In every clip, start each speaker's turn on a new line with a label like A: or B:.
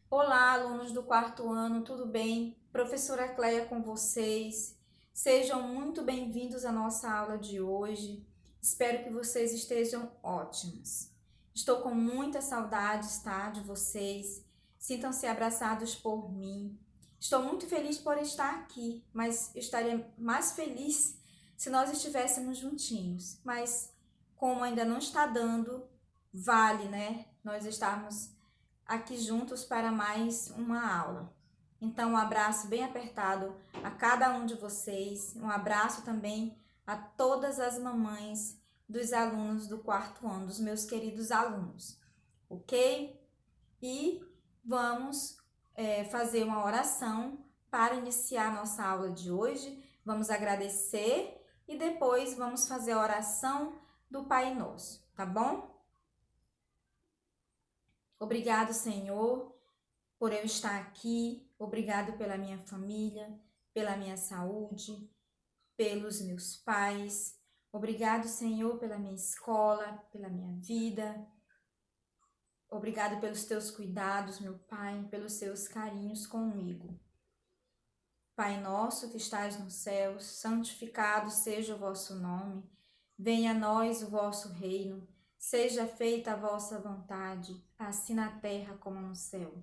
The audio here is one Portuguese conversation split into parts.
A: Olá, alunos do quarto ano, tudo bem? Professora Cleia com vocês. Sejam muito bem-vindos à nossa aula de hoje. Espero que vocês estejam ótimos. Estou com muita saudades, tá, de vocês. Sintam-se abraçados por mim. Estou muito feliz por estar aqui, mas estaria mais feliz se nós estivéssemos juntinhos. Mas como ainda não está dando, vale, né? Nós estarmos aqui juntos para mais uma aula. Então, um abraço bem apertado a cada um de vocês, um abraço também a todas as mamães dos alunos do quarto ano, dos meus queridos alunos, ok? E vamos fazer uma oração para iniciar nossa aula de hoje. Vamos agradecer e depois vamos fazer a oração do Pai Nosso, tá bom? Obrigado, Senhor, por eu estar aqui. Obrigado pela minha família, pela minha saúde, pelos meus pais. Obrigado, Senhor, pela minha escola, pela minha vida. Obrigado pelos teus cuidados, meu Pai, pelos seus carinhos comigo. Pai nosso que estás nos céus, santificado seja o vosso nome. Venha a nós o vosso reino. Seja feita a vossa vontade, assim na terra como no céu.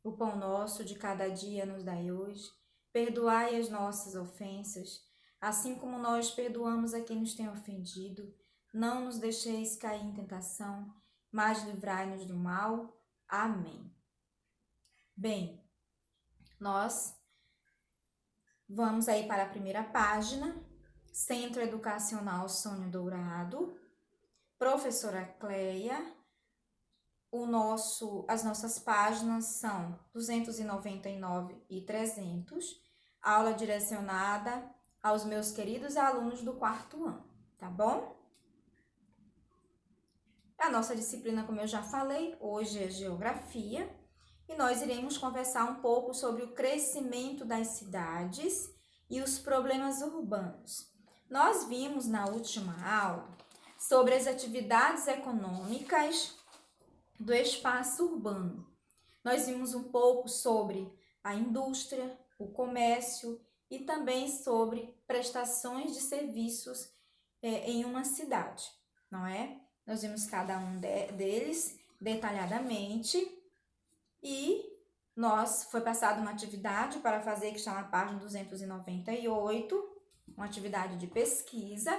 A: O pão nosso de cada dia nos dai hoje. Perdoai as nossas ofensas, assim como nós perdoamos a quem nos tem ofendido. Não nos deixeis cair em tentação, mas livrai-nos do mal. Amém. Bem, nós vamos aí para a primeira página. Centro Educacional Sonho Dourado. Professora Cleia. As nossas páginas são 299 e 300, aula direcionada aos meus queridos alunos do quarto ano, tá bom? A nossa disciplina, como eu já falei, hoje é Geografia, e nós iremos conversar um pouco sobre o crescimento das cidades e os problemas urbanos. Nós vimos na última aula sobre as atividades econômicas do espaço urbano. Nós vimos um pouco sobre a indústria, o comércio e também sobre prestações de serviços em uma cidade, não é? Nós vimos cada um deles detalhadamente e foi passada uma atividade para fazer que está na página 298, uma atividade de pesquisa,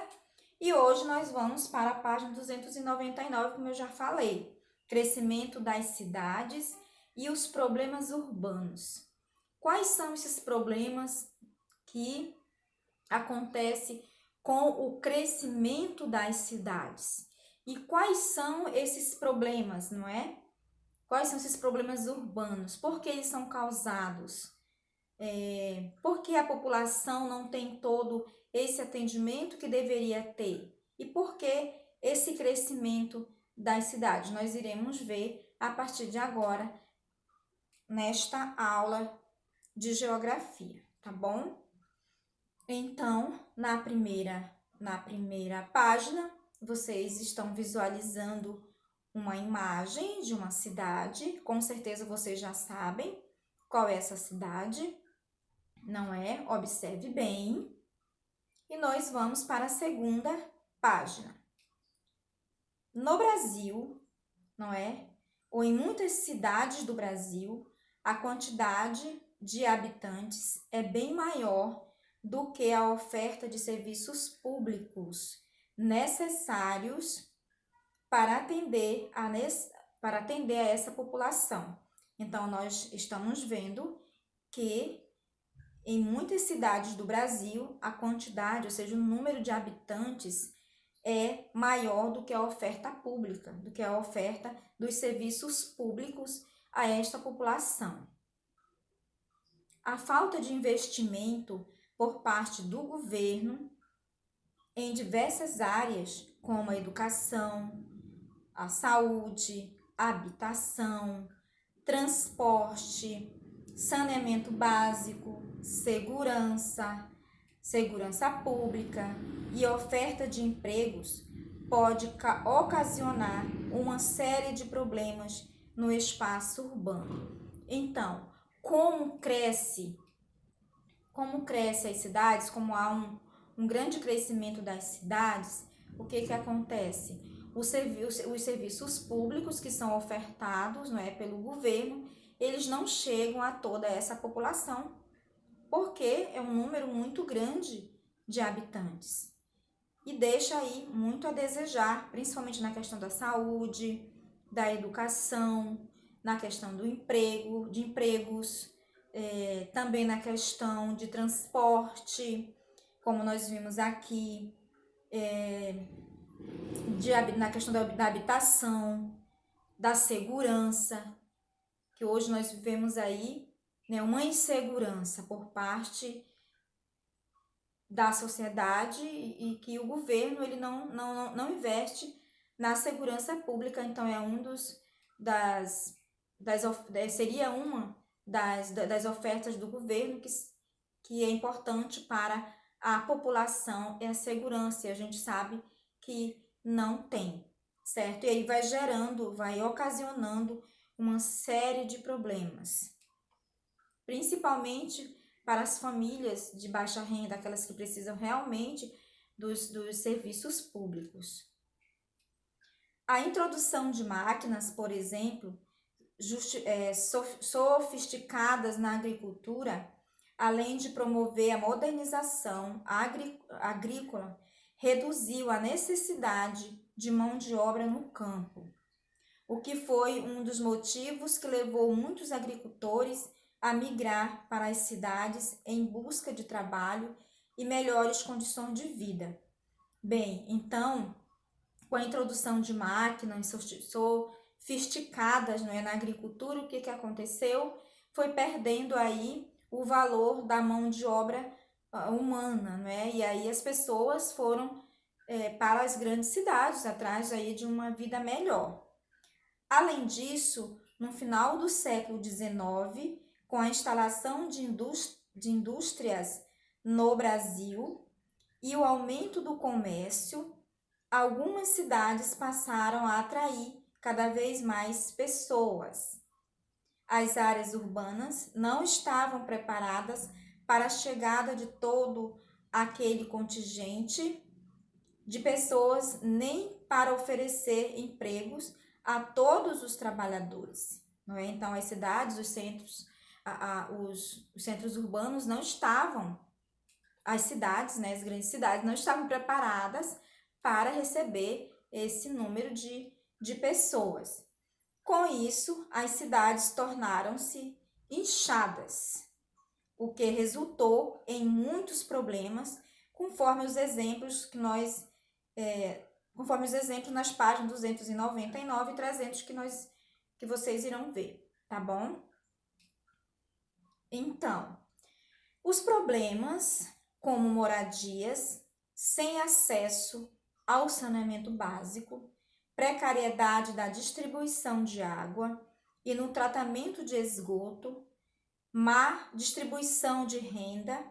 A: e hoje nós vamos para a página 299, como eu já falei. Crescimento das cidades e os problemas urbanos. Quais são esses problemas que acontecem com o crescimento das cidades? E quais são esses problemas, não é? Quais são esses problemas urbanos? Por que eles são causados? Por que a população não tem todo esse atendimento que deveria ter? E por que esse crescimento das cidades? Nós iremos ver a partir de agora nesta aula de geografia, tá bom? Então, na primeira página, vocês estão visualizando uma imagem de uma cidade. Com certeza vocês já sabem qual é essa cidade, não é? Observe bem. E nós vamos para a segunda página. No Brasil, não é? Ou em muitas cidades do Brasil, a quantidade de habitantes é bem maior do que a oferta de serviços públicos necessários para atender a essa população. Então, nós estamos vendo que em muitas cidades do Brasil, a quantidade, ou seja, o número de habitantes é maior do que a oferta pública, do que a oferta dos serviços públicos a esta população. A falta de investimento por parte do governo em diversas áreas, como a educação, a saúde, a habitação, transporte, saneamento básico, segurança pública e oferta de empregos pode ocasionar uma série de problemas no espaço urbano. Então, como cresce as cidades, como há um grande crescimento das cidades, o que acontece? Os serviços públicos que são ofertados, não é, pelo governo, eles não chegam a toda essa população, porque é um número muito grande de habitantes. E deixa aí muito a desejar, principalmente na questão da saúde, da educação, na questão do emprego, de empregos, também na questão de transporte, como nós vimos aqui, na questão da habitação, da segurança, que hoje nós vivemos aí, né, uma insegurança por parte da sociedade e que o governo ele não investe na segurança pública. Então é seria uma das ofertas do governo que é importante para a população, é a segurança, e a gente sabe que não tem, certo? E aí vai ocasionando uma série de problemas, principalmente para as famílias de baixa renda, aquelas que precisam realmente dos serviços públicos. A introdução de máquinas, por exemplo, sofisticadas na agricultura, além de promover a modernização agrícola, reduziu a necessidade de mão de obra no campo, o que foi um dos motivos que levou muitos agricultores a migrar para as cidades em busca de trabalho e melhores condições de vida. Bem, então, com a introdução de máquinas sofisticadas, não é, na agricultura, o que aconteceu? Foi perdendo aí o valor da mão de obra humana, não é? E aí as pessoas foram para as grandes cidades, atrás aí de uma vida melhor. Além disso, no final do século XIX, com a instalação de indústrias no Brasil e o aumento do comércio, algumas cidades passaram a atrair cada vez mais pessoas. As áreas urbanas não estavam preparadas para a chegada de todo aquele contingente de pessoas, nem para oferecer empregos a todos os trabalhadores, não é? Então, as cidades, os centros, os centros urbanos não estavam, as cidades, né, as grandes cidades, não estavam preparadas para receber esse número de pessoas. Com isso, as cidades tornaram-se inchadas, o que resultou em muitos problemas, conforme os exemplos que conforme os exemplos nas páginas 299 e 300 que vocês irão ver, tá bom? Então, os problemas como moradias, sem acesso ao saneamento básico, precariedade da distribuição de água e no tratamento de esgoto, má distribuição de renda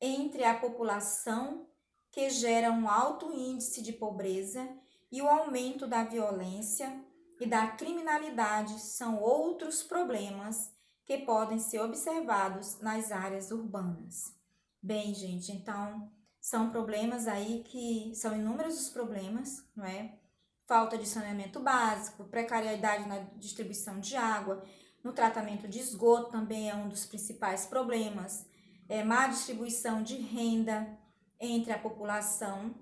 A: entre a população, que gera um alto índice de pobreza, e o aumento da violência e da criminalidade são outros problemas que podem ser observados nas áreas urbanas. Bem, gente, então são problemas aí que são inúmeros os problemas, não é? Falta de saneamento básico, precariedade na distribuição de água, no tratamento de esgoto também é um dos principais problemas, má distribuição de renda entre a população,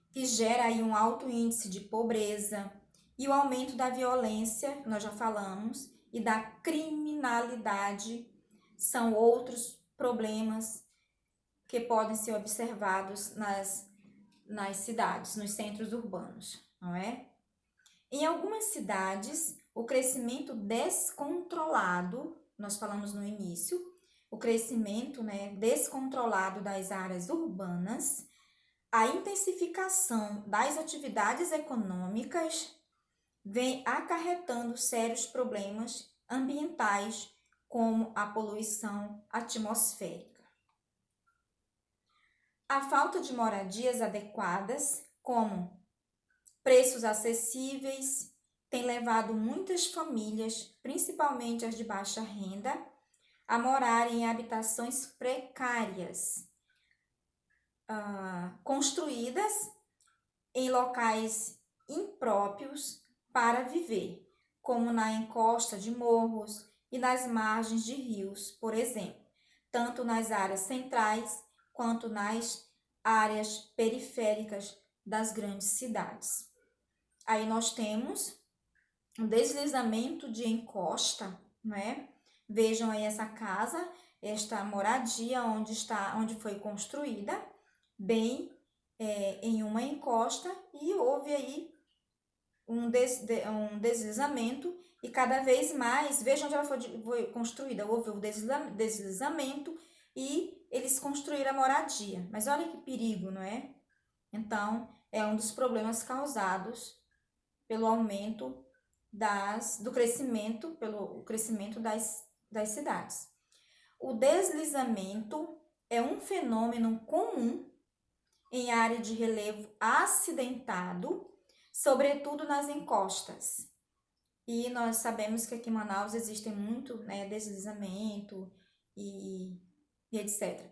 A: que gera aí um alto índice de pobreza, e o aumento da violência, nós já falamos, e da criminalidade são outros problemas que podem ser observados nas cidades, nos centros urbanos, não é? Em algumas cidades, o crescimento descontrolado, nós falamos no início, o crescimento, né, descontrolado das áreas urbanas, a intensificação das atividades econômicas vem acarretando sérios problemas ambientais, como a poluição atmosférica. A falta de moradias adequadas, como preços acessíveis tem levado muitas famílias, principalmente as de baixa renda, a morarem em habitações precárias, construídas em locais impróprios para viver, como na encosta de morros e nas margens de rios, por exemplo, tanto nas áreas centrais quanto nas áreas periféricas das grandes cidades. Aí nós temos um deslizamento de encosta, né? Vejam aí essa casa, esta moradia onde foi construída, bem em uma encosta, e houve aí um deslizamento, e cada vez mais, vejam onde ela foi construída, houve o deslizamento e eles construíram a moradia. Mas olha que perigo, não é? Então, é um dos problemas causados pelo aumento do crescimento, pelo crescimento das cidades. O deslizamento é um fenômeno comum em área de relevo acidentado, sobretudo nas encostas. E nós sabemos que aqui em Manaus existem muito, né, deslizamento e etc.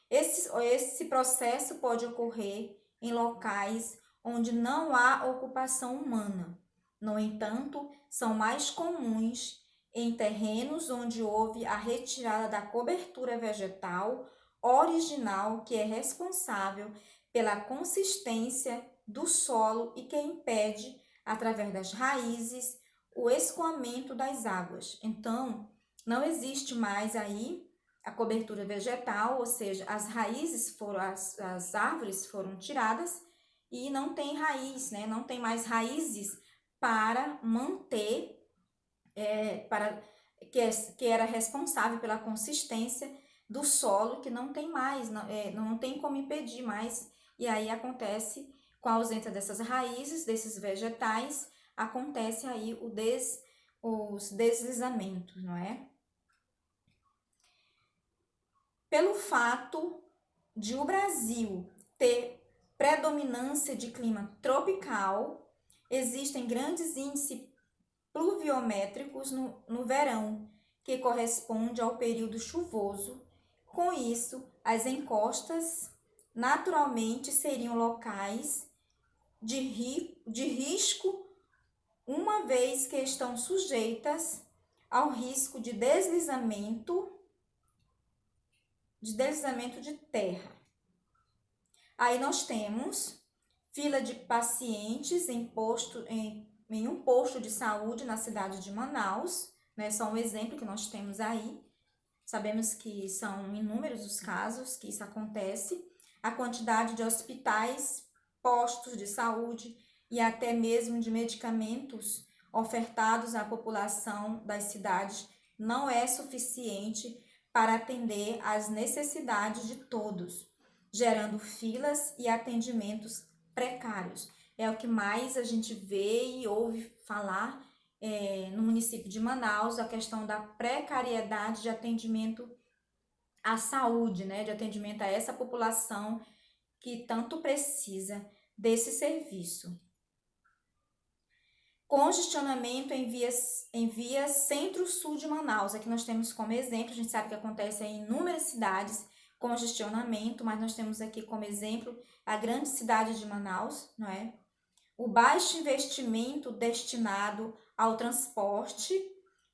A: Esse processo pode ocorrer em locais onde não há ocupação humana. No entanto, são mais comuns em terrenos onde houve a retirada da cobertura vegetal original, que é responsável pela consistência do solo e que impede, através das raízes, o escoamento das águas. Então, não existe mais aí a cobertura vegetal, ou seja, as raízes as árvores foram tiradas e não tem raiz, né? Não tem mais raízes para manter, que era responsável pela consistência do solo, que não tem mais, não tem como impedir mais. E aí acontece, com a ausência dessas raízes, desses vegetais, acontece aí os deslizamentos, não é? Pelo fato de o Brasil ter predominância de clima tropical, existem grandes índices pluviométricos no verão, que corresponde ao período chuvoso. Com isso, as encostas naturalmente seriam locais de risco, uma vez que estão sujeitas ao risco de deslizamento de terra. Aí nós temos fila de pacientes em um posto de saúde na cidade de Manaus, né? Só um exemplo que nós temos aí. Sabemos que são inúmeros os casos que isso acontece. A quantidade de hospitais, postos de saúde e até mesmo de medicamentos ofertados à população das cidades não é suficiente para atender às necessidades de todos, gerando filas e atendimentos precários. É o que mais a gente vê e ouve falar no município de Manaus, a questão da precariedade de atendimento à saúde, né? De atendimento a essa população que tanto precisa desse serviço. Congestionamento em vias centro-sul de Manaus. Aqui nós temos como exemplo, a gente sabe que acontece em inúmeras cidades, congestionamento, mas nós temos aqui como exemplo a grande cidade de Manaus, não é? O baixo investimento destinado ao transporte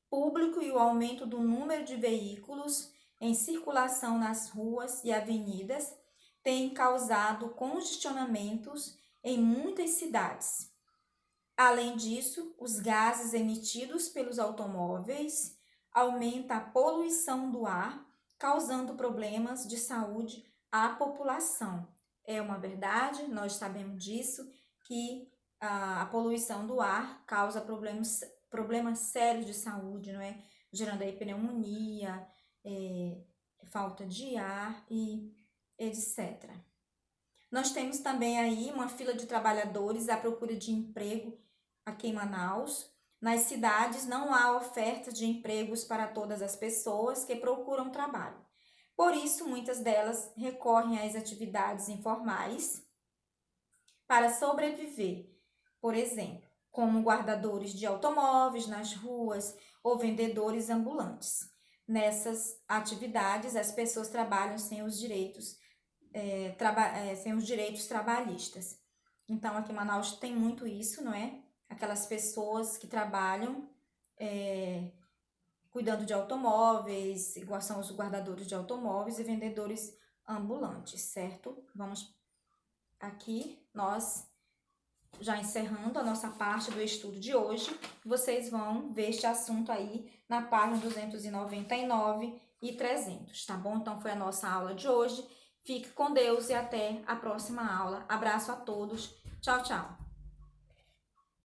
A: público e o aumento do número de veículos em circulação nas ruas e avenidas têm causado congestionamentos em muitas cidades. Além disso, os gases emitidos pelos automóveis aumentam a poluição do ar, causando problemas de saúde à população. É uma verdade, nós sabemos disso, que a poluição do ar causa problemas sérios de saúde, não é? Gerando aí pneumonia, falta de ar e etc. Nós temos também aí uma fila de trabalhadores à procura de emprego aqui em Manaus. Nas cidades não há oferta de empregos para todas as pessoas que procuram trabalho. Por isso, muitas delas recorrem às atividades informais para sobreviver. Por exemplo, como guardadores de automóveis nas ruas ou vendedores ambulantes. Nessas atividades, as pessoas trabalham sem os direitos, sem os direitos trabalhistas. Então, aqui em Manaus tem muito isso, não é? Aquelas pessoas que trabalham cuidando de automóveis, igual são os guardadores de automóveis e vendedores ambulantes, certo? Vamos aqui, nós já encerrando a nossa parte do estudo de hoje, vocês vão ver este assunto aí na página 299 e 300, tá bom? Então, foi a nossa aula de hoje. Fique com Deus e até a próxima aula. Abraço a todos. Tchau, tchau.